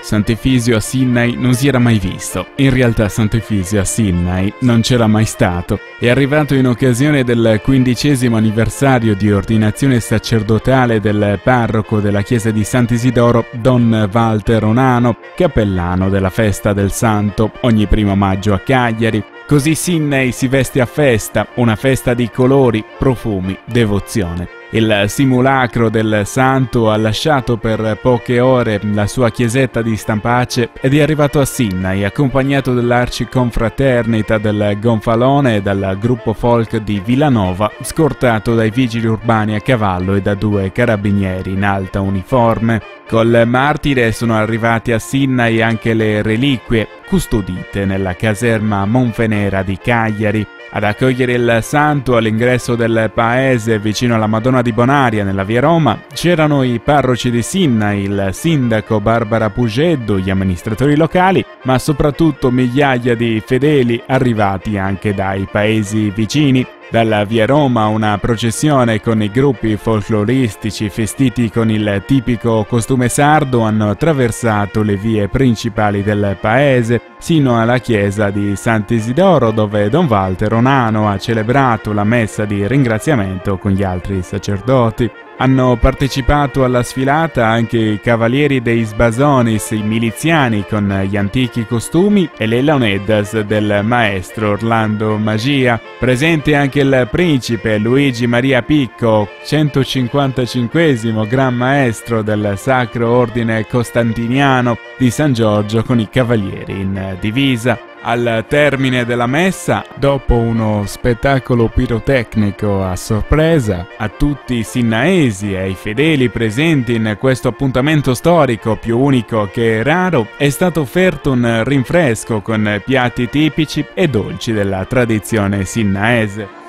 Sant'Efisio a Sinai non si era mai visto. In realtà Sant'Efisio a Sinai non c'era mai stato. È arrivato in occasione del 15° anniversario di ordinazione sacerdotale del parroco della chiesa di Sant'Isidoro, Don Walter Onano, cappellano della festa del Santo, ogni 1° maggio a Cagliari. Così Sinai si veste a festa, una festa di colori, profumi, devozione. Il simulacro del santo ha lasciato per poche ore la sua chiesetta di Stampace ed è arrivato a Sinai accompagnato dall'Arciconfraternita del Gonfalone e dal gruppo folk di Villanova, scortato dai vigili urbani a cavallo e da 2 carabinieri in alta uniforme. Col martire sono arrivati a Sinai anche le reliquie custodite nella caserma Monfenera di Cagliari. Ad accogliere il santo all'ingresso del paese vicino alla Madonna di Bonaria nella via Roma c'erano i parroci di Sinai, il sindaco Barbara Pugeddu, gli amministratori locali, ma soprattutto migliaia di fedeli arrivati anche dai paesi vicini. Dalla via Roma una processione con i gruppi folcloristici vestiti con il tipico costume sardo hanno attraversato le vie principali del paese sino alla chiesa di Sant'Isidoro, dove Don Walter Onano ha celebrato la messa di ringraziamento con gli altri sacerdoti. Hanno partecipato alla sfilata anche i cavalieri dei Sbasonis, i miliziani con gli antichi costumi e le Leoneddas del maestro Orlando Magia. Presente anche il principe Luigi Maria Picco, 155° Gran Maestro del Sacro Ordine Costantiniano di San Giorgio con i cavalieri in divisa. Al termine della messa, dopo uno spettacolo pirotecnico a sorpresa, a tutti i sinnaesi e ai fedeli presenti in questo appuntamento storico più unico che raro, è stato offerto un rinfresco con piatti tipici e dolci della tradizione sinnaese.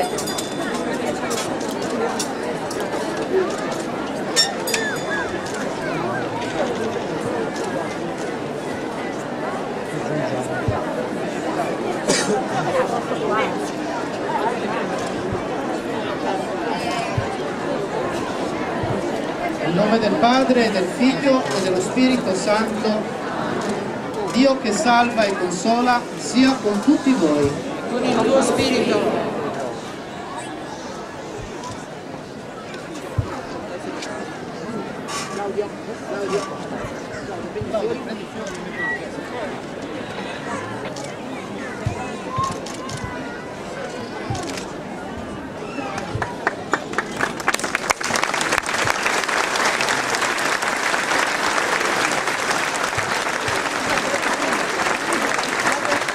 Nel nome del Padre, del Figlio e dello Spirito Santo, Dio che salva e consola sia con tutti voi. Con il tuo spirito.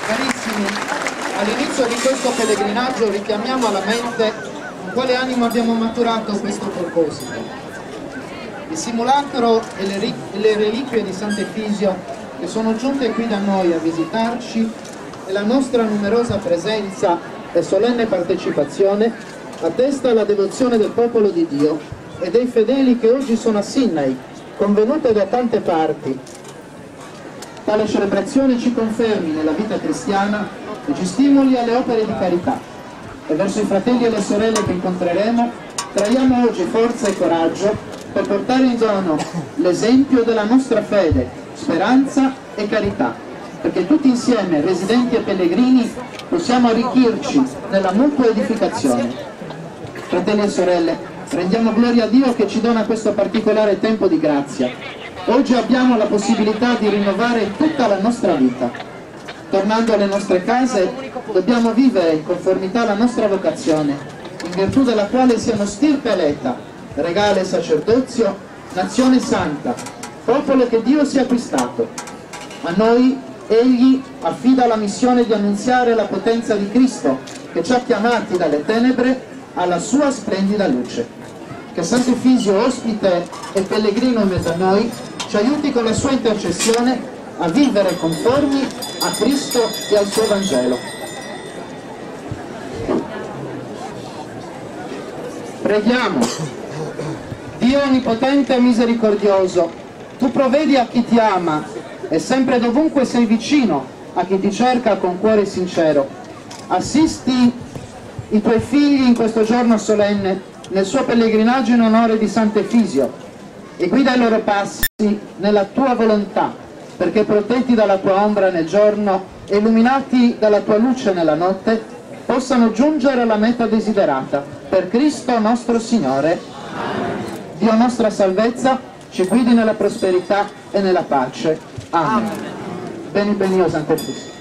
Carissimi, all'inizio di questo pellegrinaggio richiamiamo alla mente con quale animo abbiamo maturato questo proposito. Il simulacro e le reliquie di Sant'Efisio che sono giunte qui da noi a visitarci e la nostra numerosa presenza e solenne partecipazione attesta la devozione del popolo di Dio e dei fedeli che oggi sono a Sinai, convenute da tante parti. Tale celebrazione ci confermi nella vita cristiana e ci stimoli alle opere di carità. E verso i fratelli e le sorelle che incontreremo traiamo oggi forza e coraggio per portare in dono l'esempio della nostra fede, speranza e carità, perché tutti insieme, residenti e pellegrini, possiamo arricchirci nella mutua edificazione. Fratelli e sorelle, rendiamo gloria a Dio che ci dona questo particolare tempo di grazia. Oggi abbiamo la possibilità di rinnovare tutta la nostra vita. Tornando alle nostre case, dobbiamo vivere in conformità alla nostra vocazione, in virtù della quale siamo stirpe eletta, regale sacerdozio, nazione santa, popolo che Dio si è acquistato. A noi Egli affida la missione di annunziare la potenza di Cristo, che ci ha chiamati dalle tenebre alla sua splendida luce. Che Sant'Efisio, ospite e pellegrino in mezzo a noi, ci aiuti con la sua intercessione a vivere conformi a Cristo e al suo Vangelo. Preghiamo. Dio onnipotente e misericordioso, tu provvedi a chi ti ama e sempre e dovunque sei vicino a chi ti cerca con cuore sincero. Assisti i tuoi figli in questo giorno solenne nel suo pellegrinaggio in onore di Sant'Efisio e guida i loro passi nella tua volontà, perché protetti dalla tua ombra nel giorno e illuminati dalla tua luce nella notte, possano giungere alla meta desiderata. Per Cristo nostro Signore. Dio nostra salvezza ci guidi nella prosperità e nella pace. Amen. Beni benio Sant'Efisio.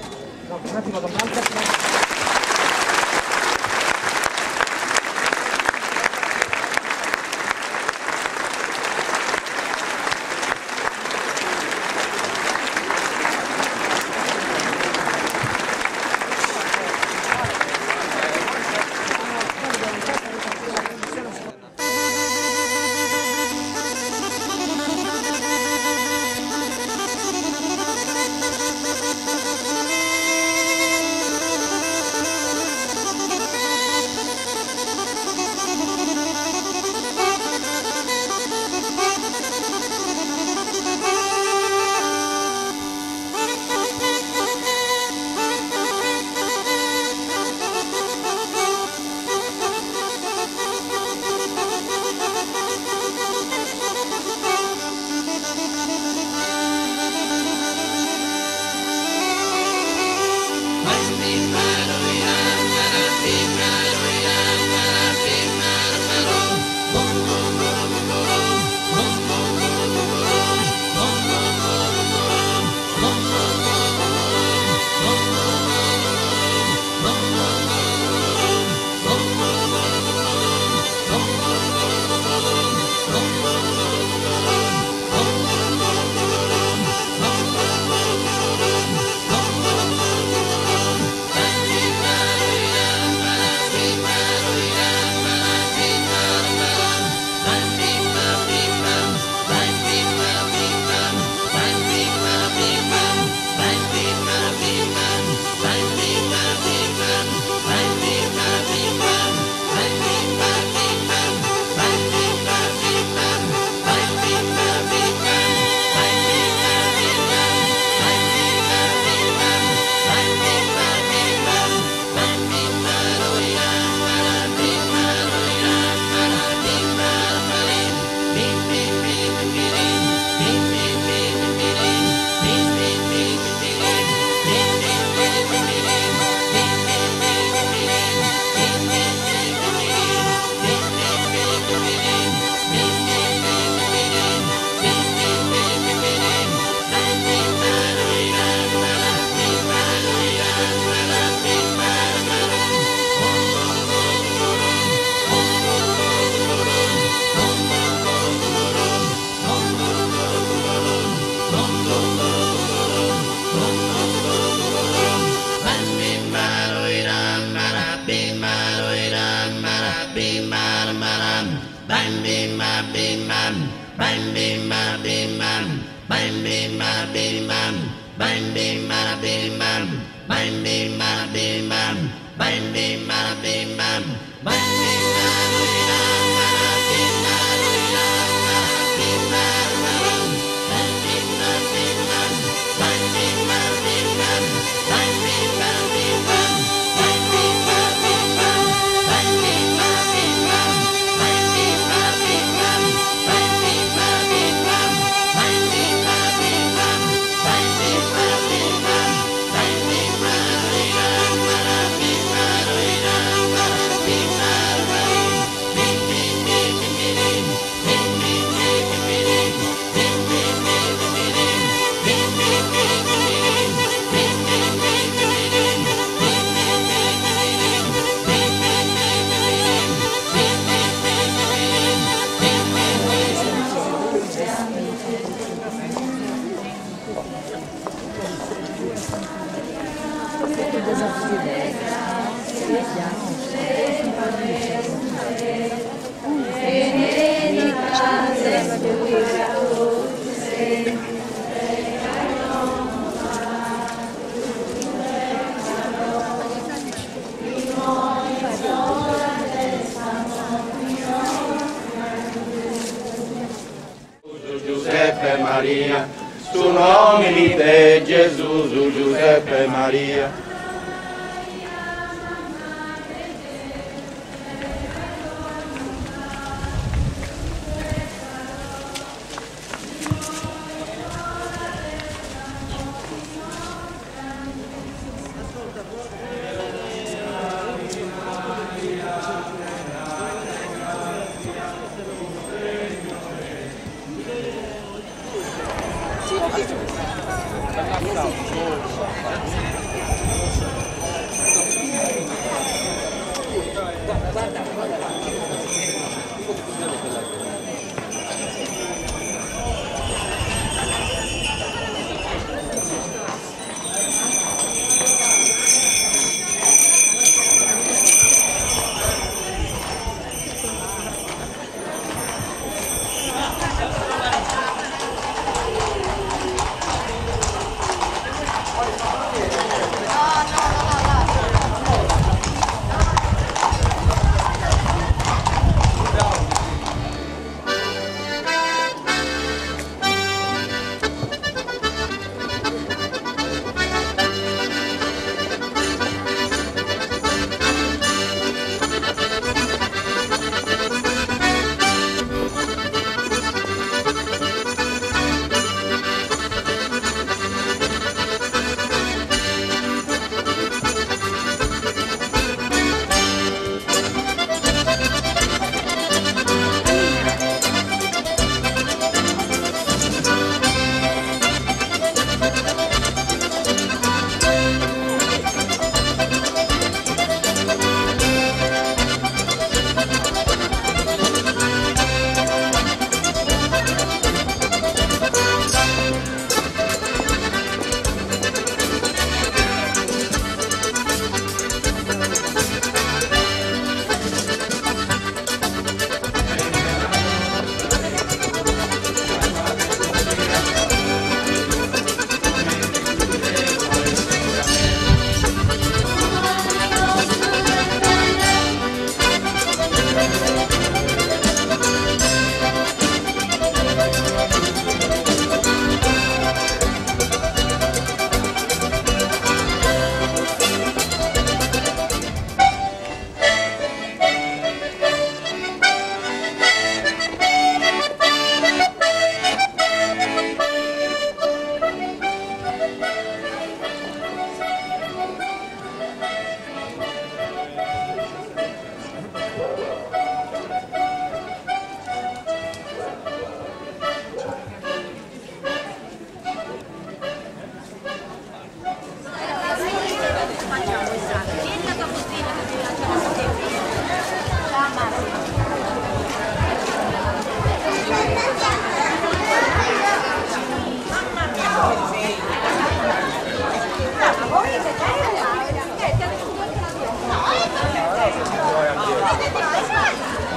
Giuseppe Maria, su nomini te Gesù, su Giuseppe Maria.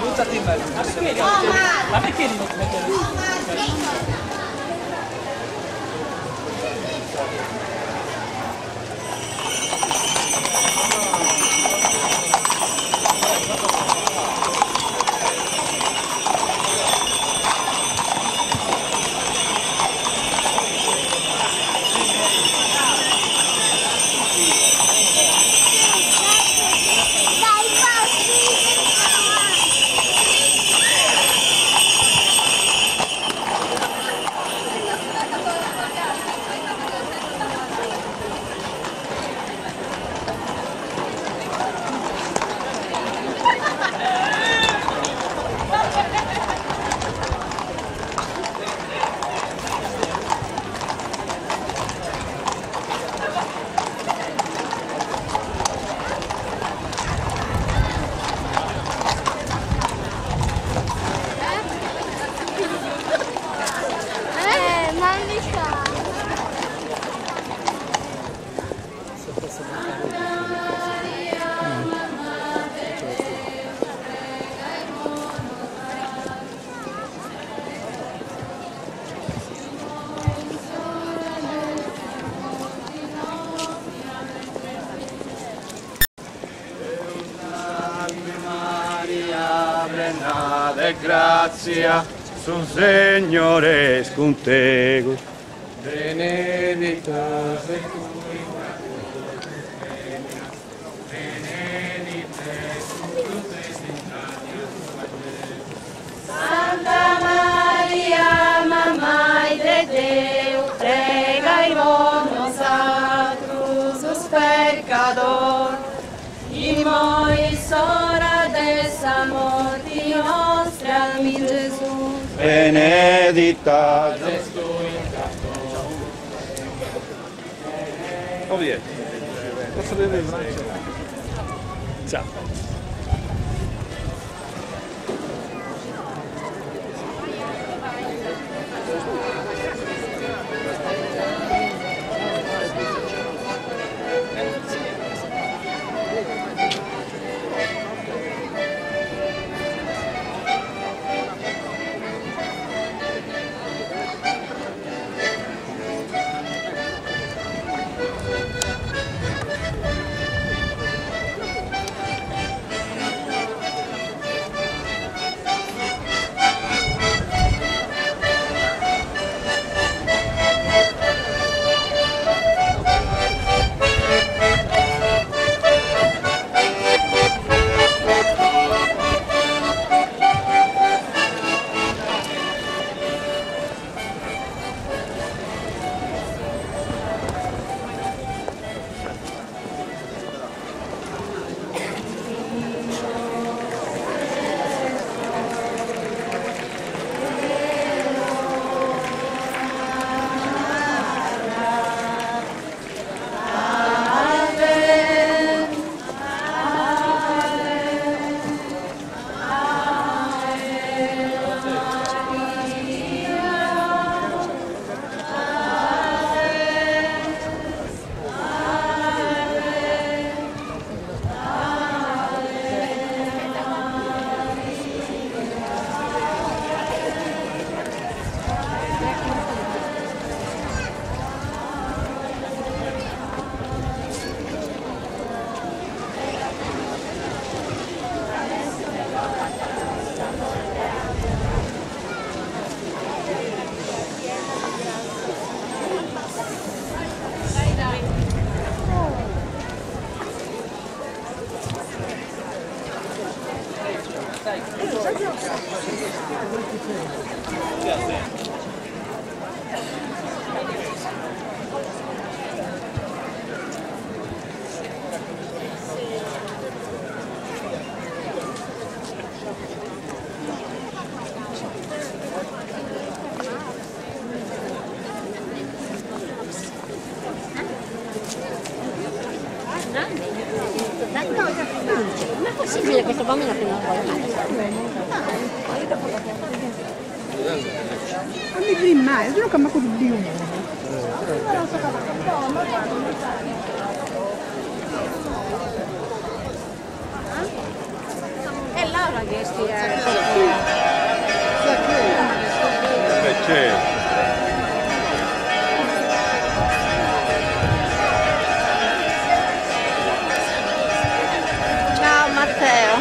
Buttati in mezzo. Ma perché non de grazia, su Signore es contigo. Benedicta sei tu in benedicta tu Santa Maria, Mamma de Deus, pregai-vos nosotros pecador, y moris hora dessa morte nostra, mi Gesù. benedicta sei tu in Oh via. Posso vedere? Ciao. Non è possibile questo bambino che non vuole mai. Kami prima, itu kan aku bingung. È Laura che stia. Sì. Ciao Matteo.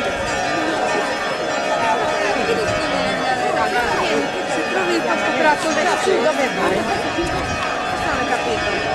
Se trovi il posto braccio su, dove vai? Non ho capito.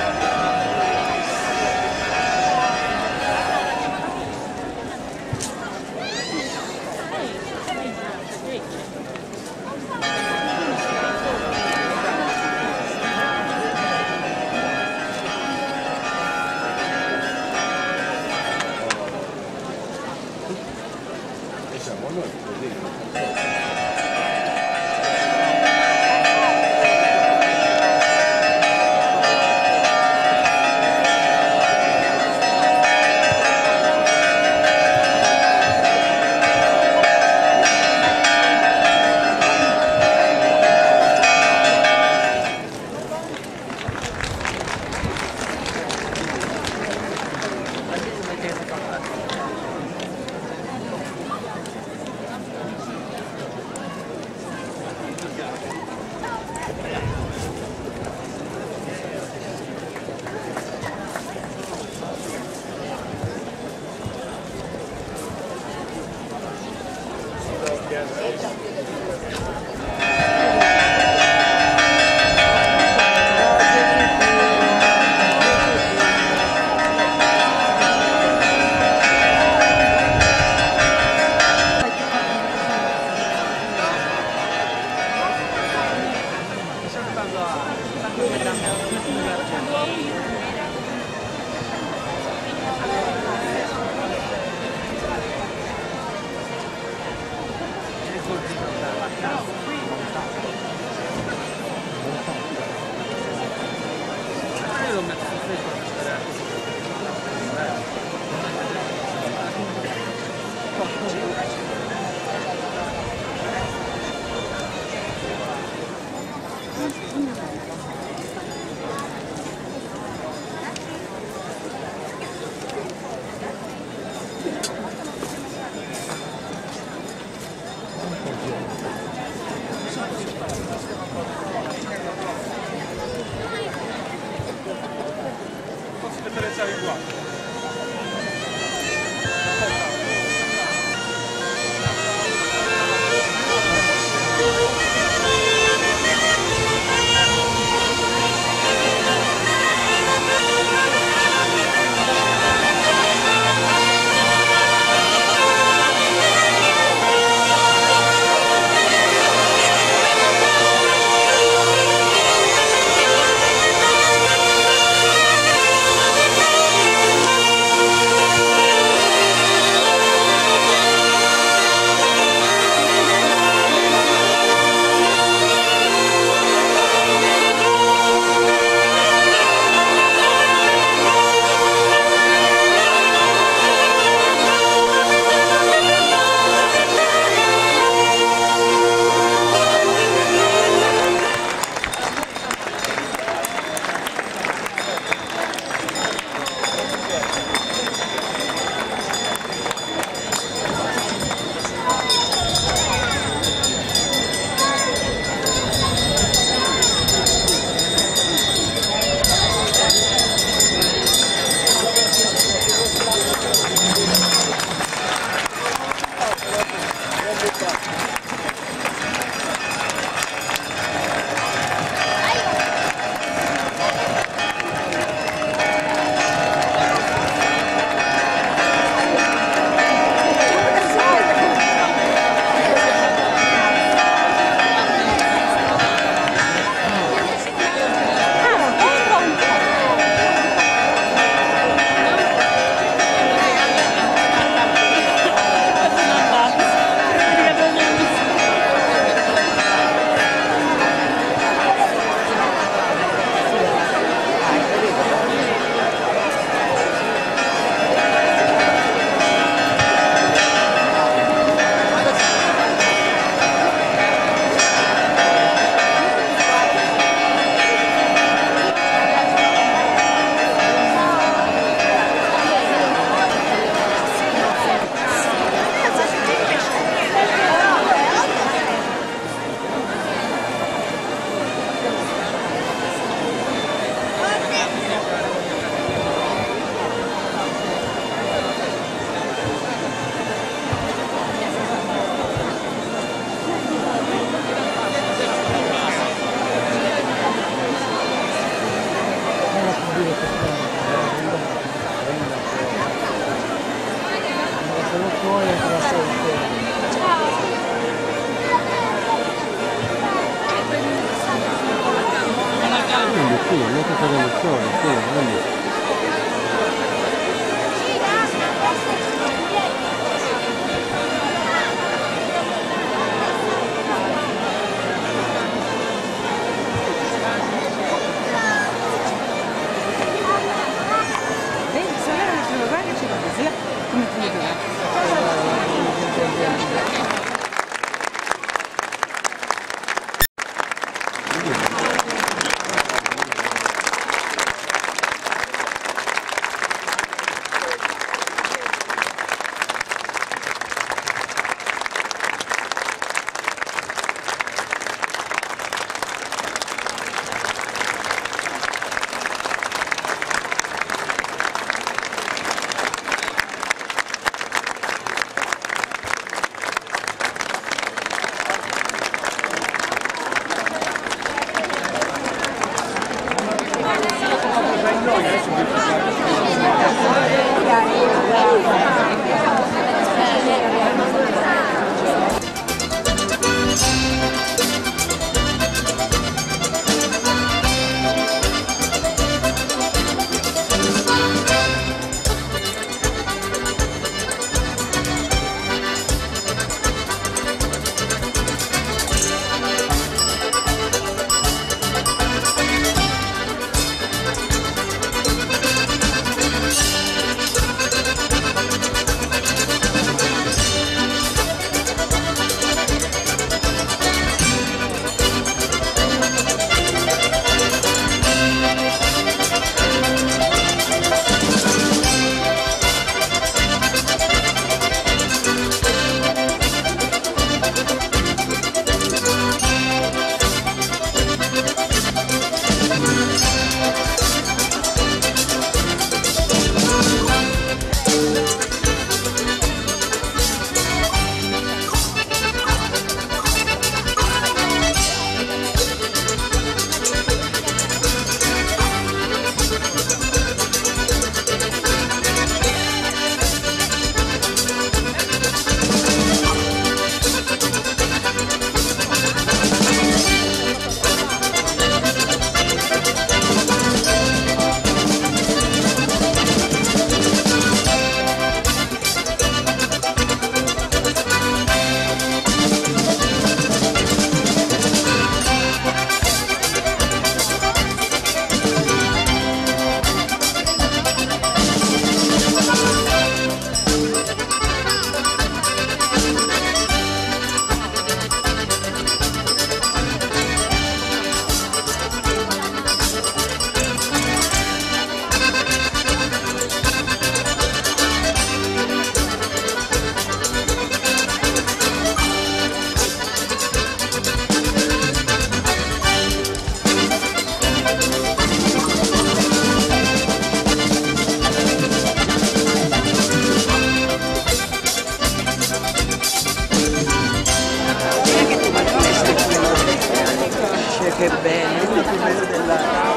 che bello, uno più bello dell'altro.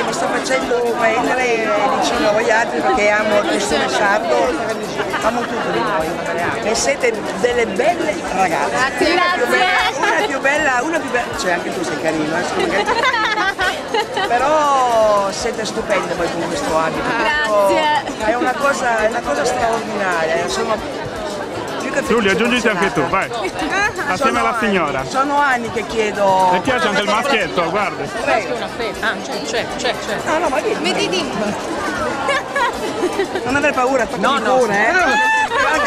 Mi sto facendo prendere vicino a voi altri perché amo il costume sardo, amo tutto di voi e siete delle belle ragazze. Una più bella, cioè anche tu sei carino, però siete stupende voi con questo abito. Grazie. È una cosa straordinaria. Sono Giulia, aggiungiti anche tu, vai. Assieme alla signora. Sono anni che chiedo. Le piace anche il maschietto, guardi. C'è. No, ma vedi. Non aver paura, no,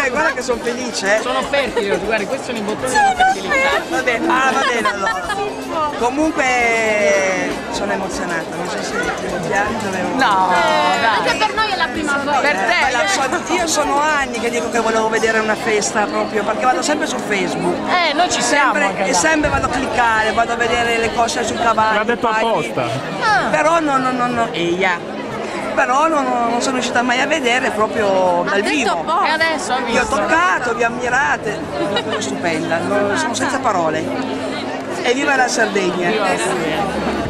guarda che sono felice. Sono fertili, guardi, questi sono i bottoni di fertilità. Va bene allora. Comunque sono emozionata, non so se devo piangere o... No, anche per noi è la prima volta. Per te? Io sono anni che dico che volevo vedere una festa proprio, perché vado sempre su Facebook. Noi ci siamo. E sempre vado a cliccare, vado a vedere le cose sul cavallo. L'ha detto apposta. Però però non sono riuscita mai a vedere proprio dal vivo. E adesso ho visto. Vi ho toccato, vi ammirate, è una cosa stupenda, sono senza parole. E viva la Sardegna! Viva la Sardegna!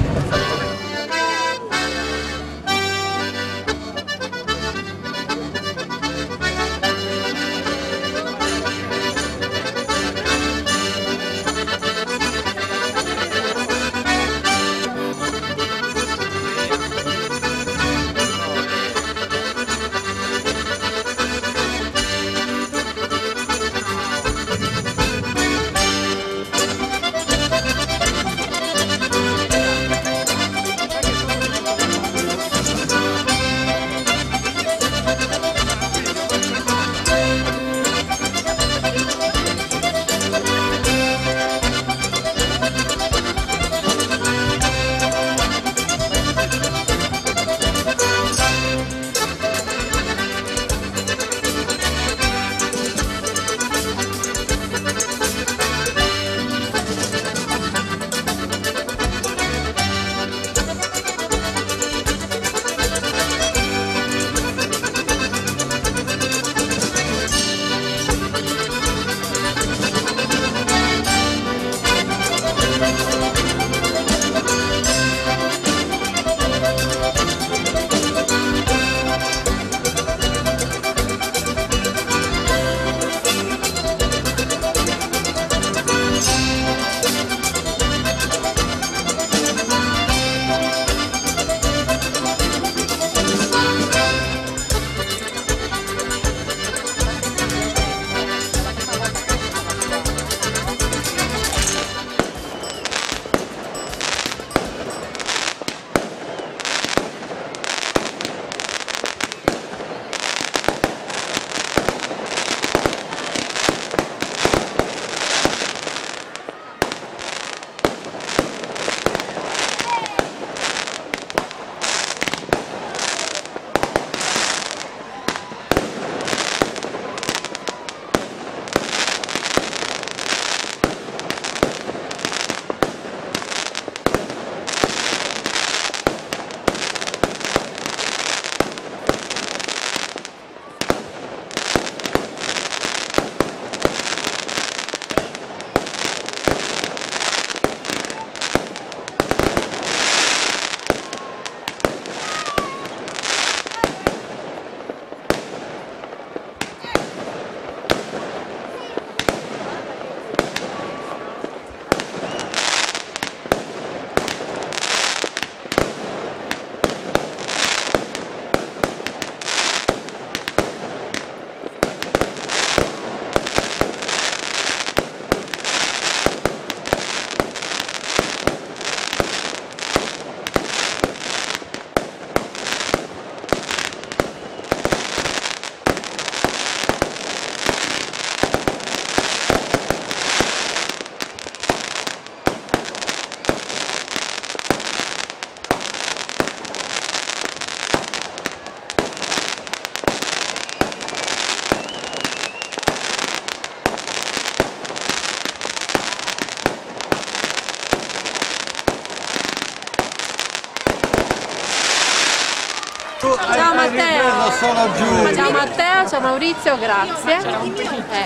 solo giù. Ciao Matteo, ciao Maurizio, grazie.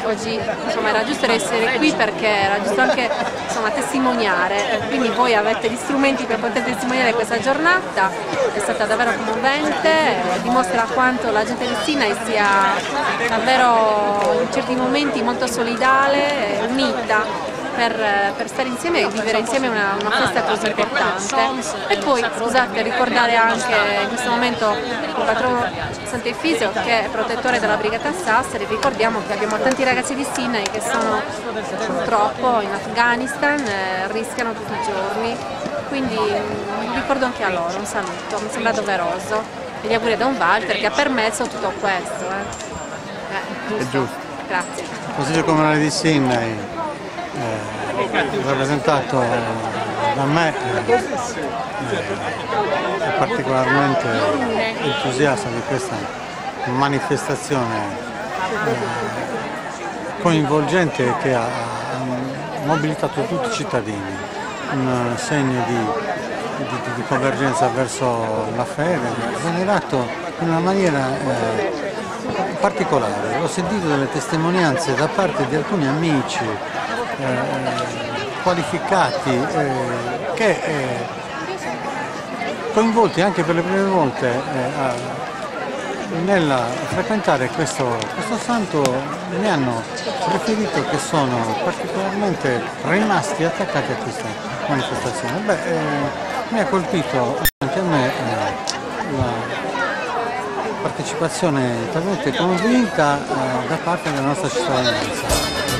Oggi insomma, era giusto essere qui perché era giusto anche insomma, testimoniare, quindi voi avete gli strumenti per poter testimoniare questa giornata, è stata davvero commovente, dimostra quanto la gente di Sinai sia davvero in certi momenti molto solidale, unita. Per stare insieme e vivere insieme una festa così importante. E poi scusate, ricordare anche in questo momento il patrono Sant'Efisio che è protettore della Brigata Sassari. Ricordiamo che abbiamo tanti ragazzi di Sinai che sono purtroppo in Afghanistan, rischiano tutti i giorni, quindi un ricordo anche a loro, un saluto, mi sembra doveroso. E gli auguri da un Walter che ha permesso tutto questo. È giusto. Grazie. Il Consiglio Comunale di Sinai, rappresentato da me, è particolarmente entusiasta di questa manifestazione coinvolgente che ha mobilitato tutti i cittadini, un segno di convergenza verso la fede, venerato in una maniera particolare. Ho sentito delle testimonianze da parte di alcuni amici qualificati che coinvolti anche per le prime volte nel frequentare questo santo mi hanno riferito che sono particolarmente rimasti attaccati a questa manifestazione. Mi ha colpito anche a me la partecipazione talmente convinta da parte della nostra cittadinanza.